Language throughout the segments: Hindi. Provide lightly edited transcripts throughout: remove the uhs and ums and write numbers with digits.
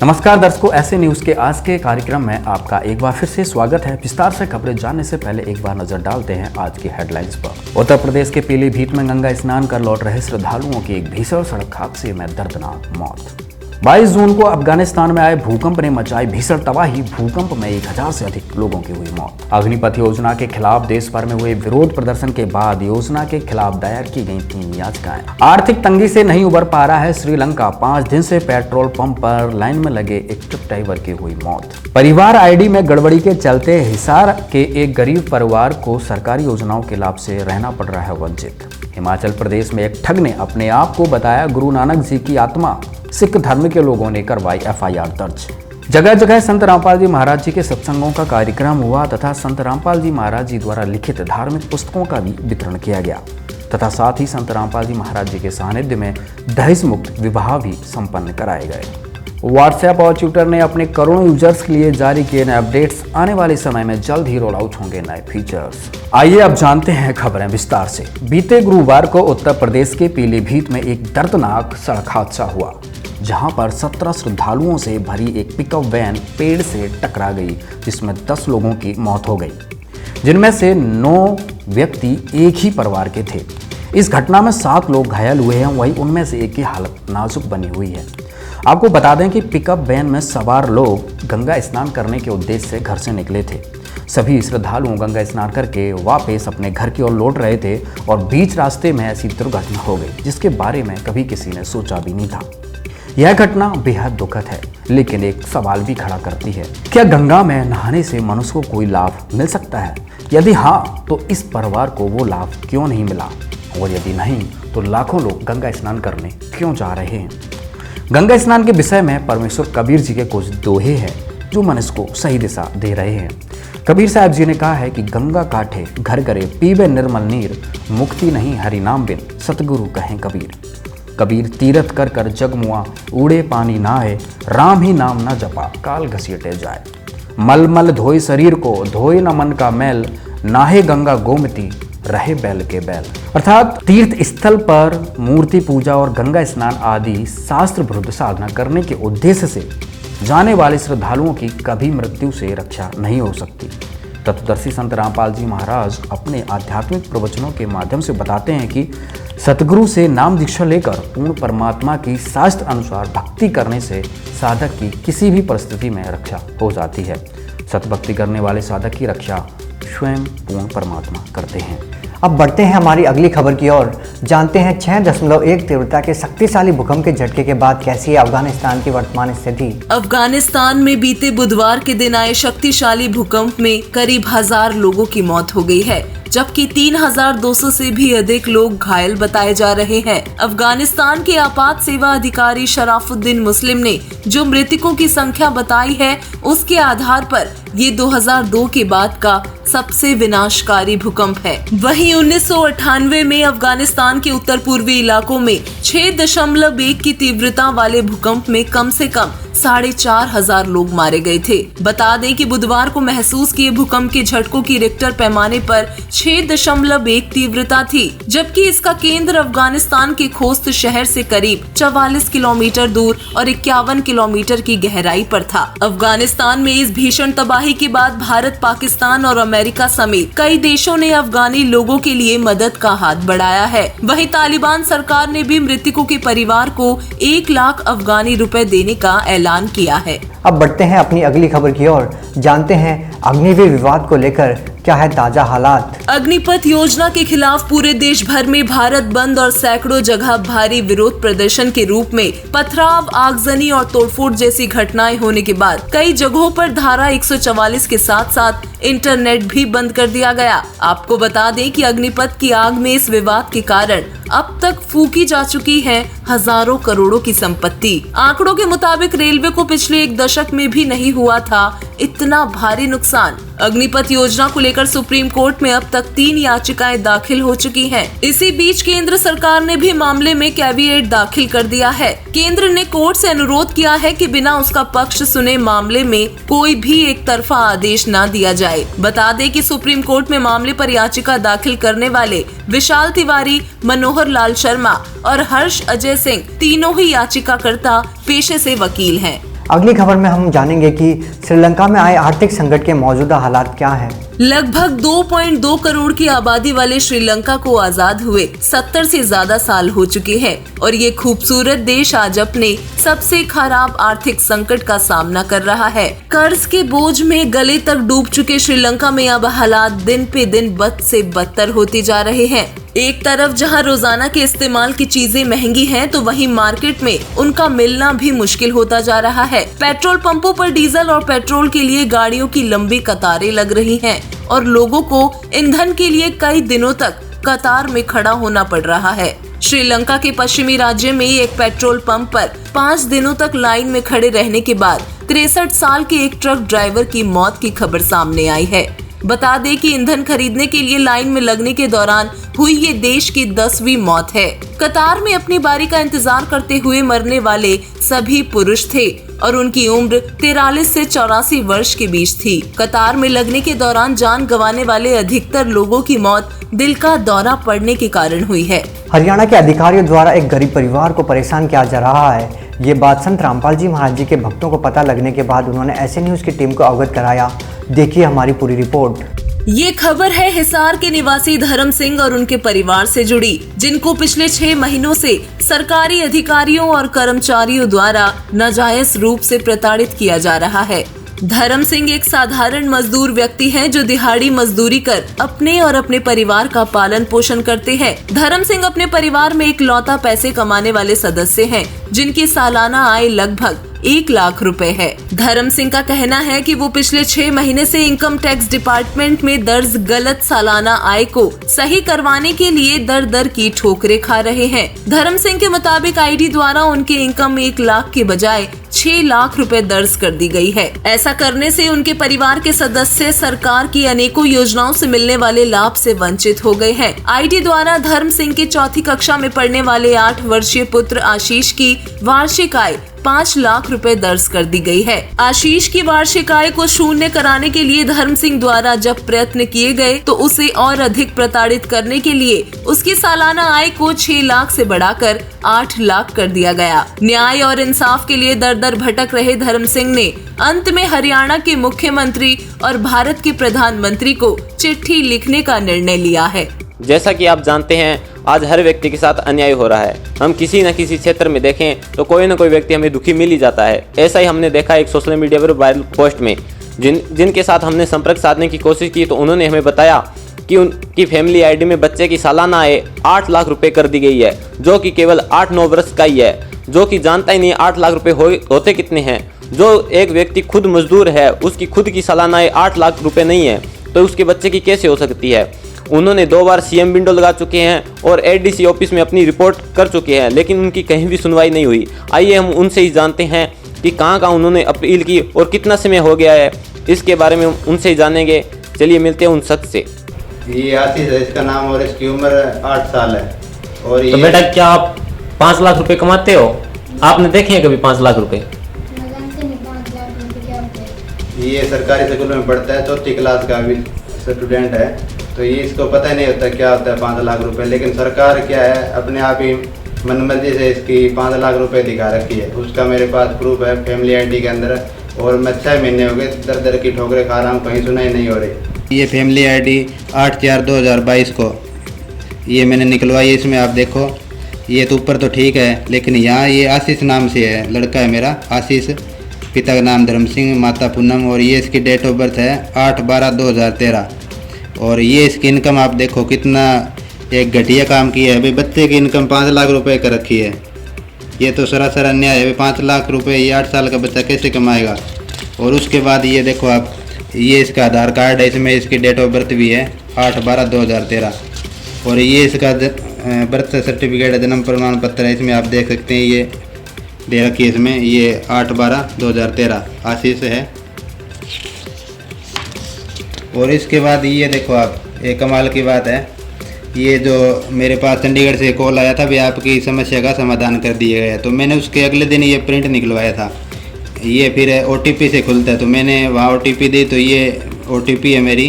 नमस्कार दर्शकों, ऐसे न्यूज़ के आज के कार्यक्रम में आपका एक बार फिर से स्वागत है। विस्तार से खबरें जानने से पहले एक बार नजर डालते हैं आज की हेडलाइंस पर। उत्तर प्रदेश के पीलीभीत में गंगा स्नान कर लौट रहे श्रद्धालुओं की एक भीषण सड़क हादसे में दर्दनाक मौत। 22 जून को अफगानिस्तान में आए भूकंप ने मचाई भीषण तबाही। भूकंप में 1000 से अधिक लोगों की हुई मौत। अग्निपथ योजना के खिलाफ देश भर में हुए विरोध प्रदर्शन के बाद योजना के खिलाफ दायर की गई 3 याचिकाएं। आर्थिक तंगी से नहीं उबर पा रहा है श्रीलंका। 5 दिन से पेट्रोल पंप पर लाइन में लगे एक ट्रक ड्राइवर की हुई मौत। परिवार आईडी में गड़बड़ी के चलते हिसार के एक गरीब परिवार को सरकारी योजनाओं के लाभ से रहना पड़ रहा है वंचित। हिमाचल प्रदेश में एक ठग ने अपने आप को बताया गुरु नानक जी की आत्मा। सिख धर्म के लोगों ने करवाई FIR दर्ज। जगह जगह संत रामपाल जी महाराज जी के सत्संगों का कार्यक्रम हुआ तथा संत रामपाल जी महाराज जी द्वारा लिखित धार्मिक पुस्तकों का भी वितरण किया गया तथा साथ ही संत रामपाल जी महाराज जी के सानिध्य में दहेज मुक्त विवाह भी संपन्न कराए गए। व्हाट्सएप और ट्विटर ने अपने करोड़ों यूजर्स के लिए जारी किए नए अपडेट्स। आने वाले समय में जल्द ही रोल आउट होंगे नए फीचर्स। आइए अब जानते हैं खबरें विस्तार से। बीते गुरुवार को उत्तर प्रदेश के पीलीभीत में एक दर्दनाक सड़क हादसा हुआ, जहां पर 17 श्रद्धालुओं से भरी एक पिकअप वैन पेड़ से टकरा गई, जिसमें 10 लोगों की मौत हो गई, जिनमें से 9 व्यक्ति एक ही परिवार के थे। इस घटना में 7 लोग घायल हुए हैं, वहीं उनमें से एक की हालत नाजुक बनी हुई है। आपको बता दें कि पिकअप वैन में सवार लोग गंगा स्नान करने के उद्देश्य से घर से निकले थे। सभी श्रद्धालु गंगा स्नान करके वापस अपने घर की ओर लौट रहे थे और बीच रास्ते में ऐसी दुर्घटना हो गई, जिसके बारे में कभी किसी ने सोचा भी नहीं था। यह घटना बेहद दुखद है, लेकिन एक सवाल भी खड़ा करती है, क्या गंगा में नहाने से मनुष्य को कोई लाभ मिल सकता है? यदि हाँ, तो इस परिवार को वो लाभ क्यों नहीं मिला? और यदि नहीं, तो लाखों लोग गंगा स्नान करने क्यों जा रहे हैं? गंगा स्नान के विषय में परमेश्वर कबीर जी के कुछ दोहे हैं जो मनुष्य को सही दिशा दे रहे हैं। कबीर साहब जी ने कहा है कि गंगा काठे घर करे पीबे निर्मल नीर, मुक्ति नहीं हरि नाम बिन सतगुरु कहें कबीर। कबीर तीरथ कर कर जगमुआ, उड़े पानी नहाए, राम ही नाम न जपा काल घसीटे जाए। मल मल धोए शरीर को, धोए न मन का मैल, नाहे गंगा गोमती रहे बैल के बैल। अर्थात तीर्थ स्थल पर मूर्ति पूजा और गंगा स्नान आदि शास्त्र विरुद्ध साधना करने के उद्देश्य से जाने वाले श्रद्धालुओं की कभी मृत्यु से रक्षा नहीं हो सकती। तत्वदर्शी संत रामपाल जी महाराज अपने आध्यात्मिक प्रवचनों के माध्यम से बताते हैं कि सतगुरु से नाम दीक्षा लेकर पूर्ण परमात्मा की शास्त्र अनुसार भक्ति करने से साधक की किसी भी परिस्थिति में रक्षा हो जाती है। सतभक्ति करने वाले साधक की रक्षा स्वयं पूर्ण परमात्मा करते हैं। अब बढ़ते हैं हमारी अगली खबर की ओर। जानते हैं 6.1 तीव्रता के शक्तिशाली भूकंप के झटके के बाद कैसी है अफगानिस्तान की वर्तमान स्थिति। अफगानिस्तान में बीते बुधवार के दिन आए शक्तिशाली भूकंप में करीब 1000 लोगों की मौत हो गई है, जबकि 3200 से भी अधिक लोग घायल बताए जा रहे हैं। अफगानिस्तान के आपात सेवा अधिकारी शराफुद्दीन मुस्लिम ने जो मृतकों की संख्या बताई है, उसके आधार पर ये 2002 के बाद का सबसे विनाशकारी भूकंप है। वहीं 1998 में अफगानिस्तान के उत्तर पूर्वी इलाकों में 6.1 की तीव्रता वाले भूकंप में कम से कम 4500 लोग मारे गए थे। बता दें कि बुधवार को महसूस किए भूकंप के झटकों की रिक्टर पैमाने पर 6.1 तीव्रता थी, जबकि इसका केंद्र अफगानिस्तान के खोस्त शहर से करीब 44 किलोमीटर दूर और 51 किलोमीटर की गहराई पर था। अफगानिस्तान में इस भीषण तबाही के बाद भारत, पाकिस्तान और अमेरिका समेत कई देशों ने अफगानी लोगों के लिए मदद का हाथ बढ़ाया है। वहीं तालिबान सरकार ने भी मृतकों के परिवार को 1 लाख अफगानी रुपए देने का ऐलान किया है। अब बढ़ते हैं अपनी अगली खबर की ओर। जानते हैं अग्निवीर विवाद को लेकर क्या है ताजा हालात। अग्निपथ योजना के खिलाफ पूरे देश भर में भारत बंद और सैकड़ों जगह भारी विरोध प्रदर्शन के रूप में पथराव, आगजनी और तोड़फोड़ जैसी घटनाएं होने के बाद कई जगहों पर धारा 144 के साथ साथ इंटरनेट भी बंद कर दिया गया। आपको बता दें कि अग्निपथ की आग में इस विवाद के कारण अब तक फूकी जा चुकी है हजारों करोड़ों की संपत्ति। आंकड़ों के मुताबिक रेलवे को पिछले 1 दशक में भी नहीं हुआ था इतना भारी नुकसान। अग्निपथ योजना को लेकर सुप्रीम कोर्ट में अब तक 3 याचिकाएं दाखिल हो चुकी हैं। इसी बीच केंद्र सरकार ने भी मामले में कैविएट दाखिल कर दिया है। केंद्र ने कोर्ट से अनुरोध किया है कि बिना उसका पक्ष सुने मामले में कोई भी एक तरफा आदेश न दिया जाए। बता दें कि सुप्रीम कोर्ट में मामले पर याचिका दाखिल करने वाले विशाल तिवारी, मनोहर लाल शर्मा और हर्ष अजय सिंह तीनों ही याचिकाकर्ता पेशे से वकील हैं। अगली खबर में हम जानेंगे कि श्रीलंका में आए आर्थिक संकट के मौजूदा हालात क्या हैं। लगभग 2.2 करोड़ की आबादी वाले श्रीलंका को आजाद हुए 70 से ज्यादा साल हो चुके हैं और ये खूबसूरत देश आज अपने सबसे खराब आर्थिक संकट का सामना कर रहा है। कर्ज के बोझ में गले तक डूब चुके श्रीलंका में अब हालात दिन पे दिन बद से बदतर होते जा रहे हैं। एक तरफ जहां रोजाना के इस्तेमाल की चीजें महंगी हैं, तो वहीं मार्केट में उनका मिलना भी मुश्किल होता जा रहा है। पेट्रोल पंपों पर डीजल और पेट्रोल के लिए गाड़ियों की लंबी कतारें लग रही हैं और लोगों को ईंधन के लिए कई दिनों तक कतार में खड़ा होना पड़ रहा है। श्रीलंका के पश्चिमी राज्य में एक पेट्रोल पंप पर 5 दिनों तक लाइन में खड़े रहने के बाद 63 साल के एक ट्रक ड्राइवर की मौत की खबर सामने आई है। बता दें कि ईंधन खरीदने के लिए लाइन में लगने के दौरान हुई ये देश की 10वीं मौत है। कतार में अपनी बारी का इंतजार करते हुए मरने वाले सभी पुरुष थे और उनकी उम्र 43 से 84 वर्ष के बीच थी। कतार में लगने के दौरान जान गंवाने वाले अधिकतर लोगों की मौत दिल का दौरा पड़ने के कारण हुई है। हरियाणा के अधिकारियों द्वारा एक गरीब परिवार को परेशान किया जा रहा है। ये बात संत रामपाल जी महाराज जी के भक्तों को पता लगने के बाद उन्होंने ऐसे न्यूज की टीम को अवगत कराया। देखिए हमारी पूरी रिपोर्ट। ये खबर है हिसार के निवासी धर्म सिंह और उनके परिवार से जुड़ी, जिनको पिछले 6 महीनों से सरकारी अधिकारियों और कर्मचारियों द्वारा नाजायज रूप से प्रताड़ित किया जा रहा है। धर्म सिंह एक साधारण मजदूर व्यक्ति हैं जो दिहाड़ी मजदूरी कर अपने और अपने परिवार का पालन पोषण करते हैं। धर्म सिंह अपने परिवार में इकलौता पैसे कमाने वाले सदस्य हैं, जिनकी सालाना आय लगभग 1 लाख रुपए है। धर्म सिंह का कहना है कि वो पिछले 6 महीने से इनकम टैक्स डिपार्टमेंट में दर्ज गलत सालाना आय को सही करवाने के लिए दर दर की ठोकरें खा रहे हैं। धर्म सिंह के मुताबिक आईटी द्वारा उनके इनकम 1 लाख के बजाय 6 लाख रुपए दर्ज कर दी गई है। ऐसा करने से उनके परिवार के सदस्य सरकार की अनेकों योजनाओं से मिलने वाले लाभ से वंचित हो गए हैं। आईटी द्वारा धर्म सिंह के 4ठी कक्षा में पढ़ने वाले 8 वर्षीय पुत्र आशीष की वार्षिक आय 5 लाख रुपए दर्ज कर दी गई है। आशीष की वार्षिक आय को शून्य कराने के लिए धर्म सिंह द्वारा जब प्रयत्न किए गए तो उसे और अधिक प्रताड़ित करने के लिए उसकी सालाना आय को 6 लाख से बढ़ाकर 8 लाख कर दिया गया। न्याय और इंसाफ के लिए दर दर भटक रहे धर्म सिंह ने अंत में हरियाणा के मुख्यमंत्री और भारत के प्रधानमंत्री को चिट्ठी लिखने का निर्णय लिया है। जैसा कि आप जानते हैं, आज हर व्यक्ति के साथ अन्याय हो रहा है। हम किसी न किसी क्षेत्र में देखें तो कोई न कोई व्यक्ति हमें दुखी मिल ही जाता है। ऐसा ही हमने देखा एक सोशल मीडिया पर वायरल पोस्ट में, जिनके साथ हमने संपर्क साधने की कोशिश की तो उन्होंने हमें बताया कि उनकी फैमिली आईडी में बच्चे की सालाना आय 8 लाख रुपए कर दी गई है, जो कि केवल 8-9 वर्ष का ही है, जो कि जानता ही नहीं 8 लाख रुपए होते कितने हैं। जो एक व्यक्ति खुद मजदूर है, उसकी खुद की सालाना आय 8 लाख रुपए नहीं है, तो उसके बच्चे की कैसे हो सकती है। उन्होंने 2 बार सीएम विंडो लगा चुके हैं और एडीसी ऑफिस में अपनी रिपोर्ट कर चुके हैं, लेकिन उनकी कहीं भी सुनवाई नहीं हुई। आइए हम उनसे ही जानते हैं कि कहाँ उन्होंने अपील की और कितना समय हो गया है, इसके बारे में उनसे ही जानेंगे। चलिए मिलते हैं उन शख्स से। ये आशीष है इसका नाम और इसकी उम्र 8 साल है। और तो बेटा क्या आप 5 लाख रुपए कमाते हो? आपने देखे हैं कभी 5 लाख रुपए? ये सरकारी स्कूल में पढ़ता है, 4ठी क्लास का भी स्टूडेंट है, तो ये इसको पता ही नहीं होता क्या होता है 5 लाख रुपए। लेकिन सरकार क्या है, अपने आप ही मनमर्जी से इसकी 5 लाख रुपए दिखा रखी है। उसका मेरे पास प्रूफ है फैमिली आईडी के अंदर। और मैं 6 महीने हो गए दर दर की ठोकरें खा रहा हूँ, कहीं सुनाई नहीं हो रही। ये फैमिली आईडी 8/4/2022 को ये मैंने निकलवाई है। इसमें आप देखो, ये तो ऊपर तो ठीक है, लेकिन यहाँ ये आशीष नाम से है, लड़का है मेरा आशीष, पिता का नाम धर्म सिंह, माता पूनम, और ये इसकी डेट ऑफ बर्थ है 8/12/2013। और ये इसकी इनकम आप देखो कितना एक घटिया काम किया है भाई। बच्चे की इनकम 5 लाख रुपए कर रखी है, ये तो सरासर अन्याय है। 5 लाख रुपए ये 8 साल का बच्चा कैसे कमाएगा। और उसके बाद ये देखो आप, ये इसका आधार कार्ड है, इसमें इसकी डेट ऑफ बर्थ भी है 8/12/2013। और ये इसका बर्थ सर्टिफिकेट है, जन्म प्रमाण पत्र है, इसमें आप देख सकते हैं ये दे रखी है इसमें, ये 8/12/2013 आशीष है। और इसके बाद ये देखो आप, एक कमाल की बात है, ये जो मेरे पास चंडीगढ़ से कॉल आया था भी आपकी समस्या का समाधान कर दिया गया, तो मैंने उसके अगले दिन ये प्रिंट निकलवाया था। ये फिर OTP से खुलता है, तो मैंने वहाँ OTP दी, तो ये OTP है मेरी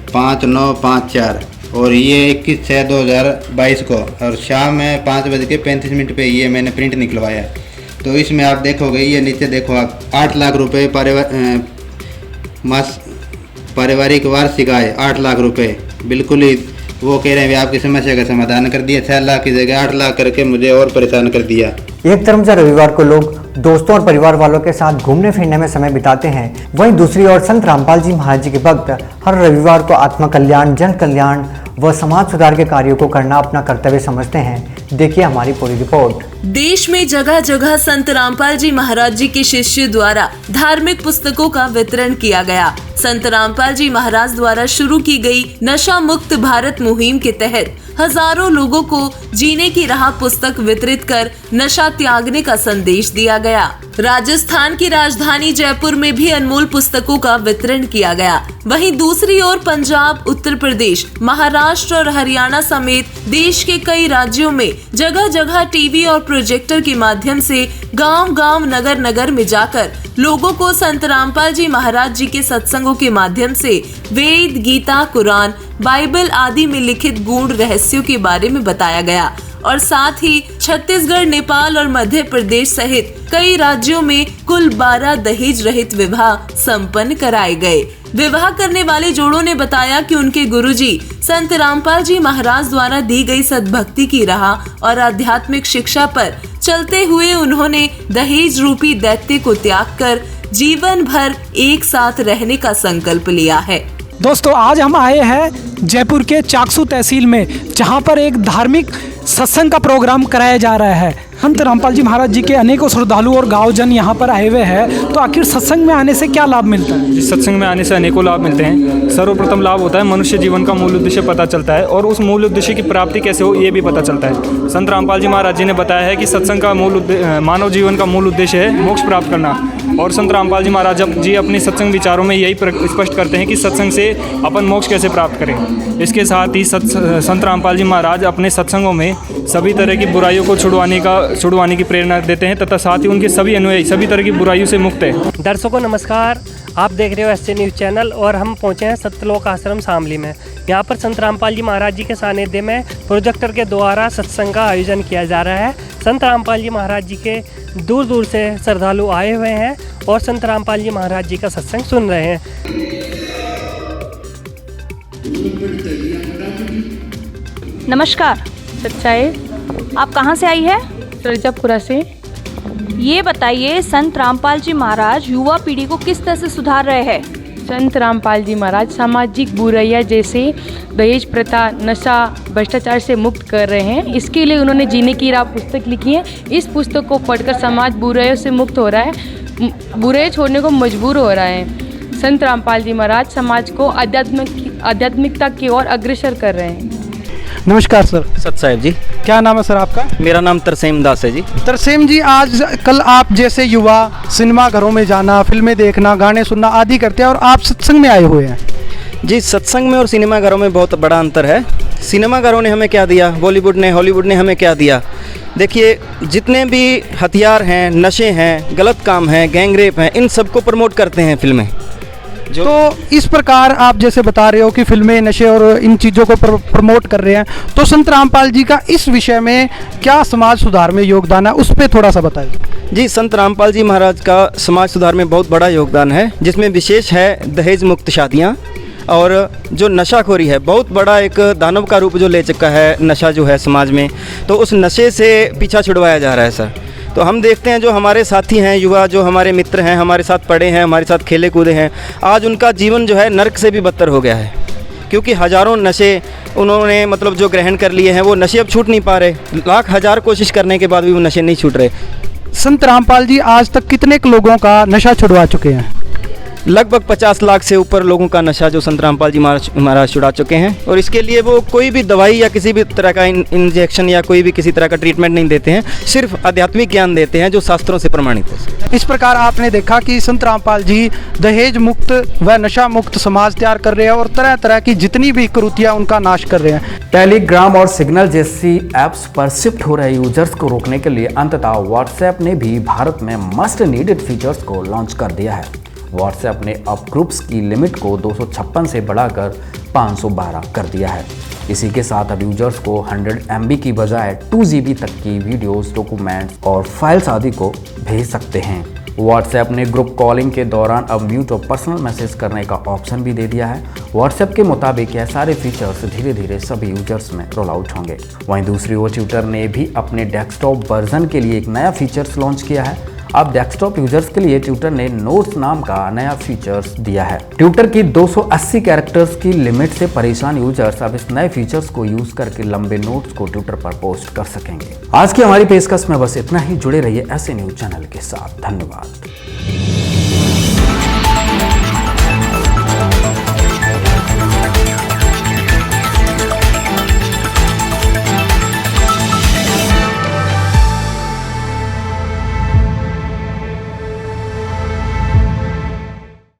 5954 और ये 21/6/2022 को, और शाम में 5:35 पे ये मैंने प्रिंट निकलवाया। तो इसमें आप देखोगे, ये नीचे देखो आप, 8 लाख रुपए पारिवारिक वार्षिक आय 8 लाख रुपए, बिल्कुल ही वो कह रहे हैं आपकी समस्या का समाधान कर दिया। 6 लाख की जगह 8 लाख करके मुझे और परेशान कर दिया। एक तरफ जब रविवार को लोग दोस्तों और परिवार वालों के साथ घूमने फिरने में समय बिताते हैं, वहीं दूसरी ओर संत रामपाल जी महाराज जी के भक्त हर रविवार को आत्मा कल्याण, जन कल्याण व समाज सुधार के कार्यों को करना अपना कर्तव्य समझते हैं। देखिए हमारी पूरी रिपोर्ट। देश में जगह जगह संत रामपाल जी महाराज जी के शिष्य द्वारा धार्मिक पुस्तकों का वितरण किया गया। संत रामपाल जी महाराज द्वारा शुरू की गई नशा मुक्त भारत मुहिम के तहत हजारों लोगों को जीने की राह पुस्तक वितरित कर नशा त्यागने का संदेश दिया गया। राजस्थान की राजधानी जयपुर में भी अनमोल पुस्तकों का वितरण किया गया। वहीं दूसरी ओर पंजाब, उत्तर प्रदेश, महाराष्ट्र और हरियाणा समेत देश के कई राज्यों में जगह जगह टीवी और प्रोजेक्टर के माध्यम से गांव-गांव, नगर-नगर में जाकर लोगों को संत रामपाल जी महाराज जी के सत्संगों के माध्यम से वेद, गीता, कुरान, बाइबल आदि में लिखित गूढ़ रहस्यों के बारे में बताया गया और साथ ही छत्तीसगढ़, नेपाल और मध्य प्रदेश सहित कई राज्यों में कुल 12 दहेज रहित विवाह संपन्न कराए गए। विवाह करने वाले जोड़ों ने बताया कि उनके गुरुजी संत रामपाल जी महाराज द्वारा दी गई सद्भक्ति की राह और आध्यात्मिक शिक्षा पर चलते हुए उन्होंने दहेज रूपी दैत्य को त्याग कर जीवन भर एक साथ रहने का संकल्प लिया है। दोस्तों, आज हम आए हैं जयपुर के चाकसू तहसील में, जहां पर एक धार्मिक सत्संग का प्रोग्राम कराया जा रहा है। संत रामपाल जी महाराज जी के अनेकों श्रद्धालु और गाँवजन यहाँ पर आए हुए हैं। तो आखिर सत्संग में आने से क्या लाभ मिलता है? इस सत्संग में आने से अनेकों लाभ मिलते हैं। सर्वप्रथम लाभ होता है मनुष्य जीवन का मूल उद्देश्य पता चलता है और उस मूल उद्देश्य की प्राप्ति कैसे हो ये भी पता चलता है। संत रामपाल जी महाराज जी ने बताया है कि सत्संग का मानव जीवन का मूल उद्देश्य है मोक्ष प्राप्त करना। और संत रामपाल जी महाराज जी अपने सत्संग विचारों में यही स्पष्ट करते हैं कि सत्संग से अपन मोक्ष कैसे प्राप्त करें। इसके साथ ही संत रामपाल जी महाराज अपने सत्संगों में सभी तरह की बुराइयों को छुड़वाने की प्रेरणा देते हैं तथा साथ ही उनके सभी अनुयायी सभी तरह की बुराइयों से मुक्त है। दर्शकों नमस्कार, आप देख रहे हो SC न्यूज़ चैनल और हम पहुंचे हैं सत्यलोक आश्रम शामली में। यहाँ पर संत रामपाल जी महाराज जी के सानिध्य में प्रोजेक्टर के द्वारा सत्संग का आयोजन किया जा रहा है। संत रामपाल जी महाराज जी के दूर दूर से श्रद्धालु आए हुए हैं और संत रामपाल जी महाराज जी का सत्संग सुन रहे हैं। नमस्कार सच्चाई, आप कहाँ से आई है? सरजापुरा से। ये बताइए, संत रामपाल जी महाराज युवा पीढ़ी को किस तरह से सुधार रहे हैं? संत रामपाल जी महाराज सामाजिक बुराइयां जैसे दहेज प्रथा, नशा, भ्रष्टाचार से मुक्त कर रहे हैं। इसके लिए उन्होंने जीने की राह पुस्तक लिखी है। इस पुस्तक को पढ़कर समाज बुराइयों से मुक्त हो रहा है, बुराई छोड़ने को मजबूर हो रहा है। संत रामपाल जी महाराज समाज को आध्यात्मिकता की ओर अग्रसर कर रहे हैं। नमस्कार सर। सत साहेब जी। क्या नाम है सर आपका? मेरा नाम तरसेम दास है जी। तरसेम जी, आज कल आप जैसे युवा सिनेमा घरों में जाना, फिल्में देखना, गाने सुनना आदि करते हैं और आप सत्संग में आए हुए हैं। जी, सत्संग में और सिनेमा घरों में बहुत बड़ा अंतर है। सिनेमा घरों ने हमें क्या दिया, बॉलीवुड ने, हॉलीवुड ने हमें क्या दिया? देखिए, जितने भी हथियार हैं, नशे हैं, गलत काम हैं, गैंगरेप हैं, इन सबको प्रमोट करते हैं फिल्में। तो इस प्रकार आप जैसे बता रहे हो कि फिल्में, नशे और इन चीज़ों को प्रमोट कर रहे हैं, तो संत रामपाल जी का इस विषय में क्या समाज सुधार में योगदान है, उस पर थोड़ा सा बताइए। जी, संत रामपाल जी महाराज का समाज सुधार में बहुत बड़ा योगदान है, जिसमें विशेष है दहेज मुक्त शादियाँ और जो नशाखोरी है, बहुत बड़ा एक दानव का रूप जो ले चुका है नशा जो है समाज में, तो उस नशे से पीछा छुड़वाया जा रहा है सर। तो हम देखते हैं जो हमारे साथी हैं, युवा जो हमारे मित्र हैं, हमारे साथ पढ़े हैं, हमारे साथ खेले कूदे हैं, आज उनका जीवन जो है नर्क से भी बदतर हो गया है, क्योंकि हज़ारों नशे उन्होंने मतलब जो ग्रहण कर लिए हैं, वो नशे अब छूट नहीं पा रहे। लाख हज़ार कोशिश करने के बाद भी वो नशे नहीं छूट रहे। संत रामपाल जी आज तक कितने लोगों का नशा छुड़वा चुके हैं? लगभग 50 लाख से ऊपर लोगों का नशा जो संत रामपाल जी महाराज छुड़ा चुके हैं, और इसके लिए वो कोई भी दवाई या किसी भी तरह का इंजेक्शन या कोई भी किसी तरह का ट्रीटमेंट नहीं देते हैं, सिर्फ आध्यात्मिक ज्ञान देते हैं जो शास्त्रों से प्रमाणित है। इस प्रकार आपने देखा कि संत रामपाल जी दहेज मुक्त व नशा मुक्त समाज तैयार कर रहे हैं और तरह तरह की जितनी भी कुरीतियां उनका नाश कर रहे हैं। टेलीग्राम और सिग्नल जैसी ऐप्स पर शिफ्ट हो रहे यूजर्स को रोकने के लिए अंततः व्हाट्सएप ने भी भारत में मस्ट नीडेड फीचर्स को लॉन्च कर दिया है। व्हाट्सएप ने अब ग्रुप्स की लिमिट को 256 से बढ़ाकर 512 कर दिया है। इसी के साथ अब यूजर्स को 100 MB की बजाय 2 GB तक की वीडियोस, डॉक्यूमेंट्स और फाइल्स आदि को भेज सकते हैं। व्हाट्सएप ने ग्रुप कॉलिंग के दौरान अब म्यूट और पर्सनल मैसेज करने का ऑप्शन भी दे दिया है। व्हाट्सएप के मुताबिक यह सारे फीचर्स धीरे धीरे सभी यूजर्स में रोल आउट होंगे। वहीं दूसरी ओर ट्विटर ने भी अपने डेस्कटॉप वर्जन के लिए एक नया फीचर्स लॉन्च किया है। अब डेस्कटॉप यूजर्स के लिए ट्विटर ने नोट्स नाम का नया फीचर्स दिया है। ट्विटर की 280 कैरेक्टर्स की लिमिट से परेशान यूजर्स अब इस नए फीचर्स को यूज करके लंबे नोट्स को ट्विटर पर पोस्ट कर सकेंगे। आज की हमारी पेशकश में बस इतना ही। जुड़े रहिए ऐसे न्यूज चैनल के साथ। धन्यवाद।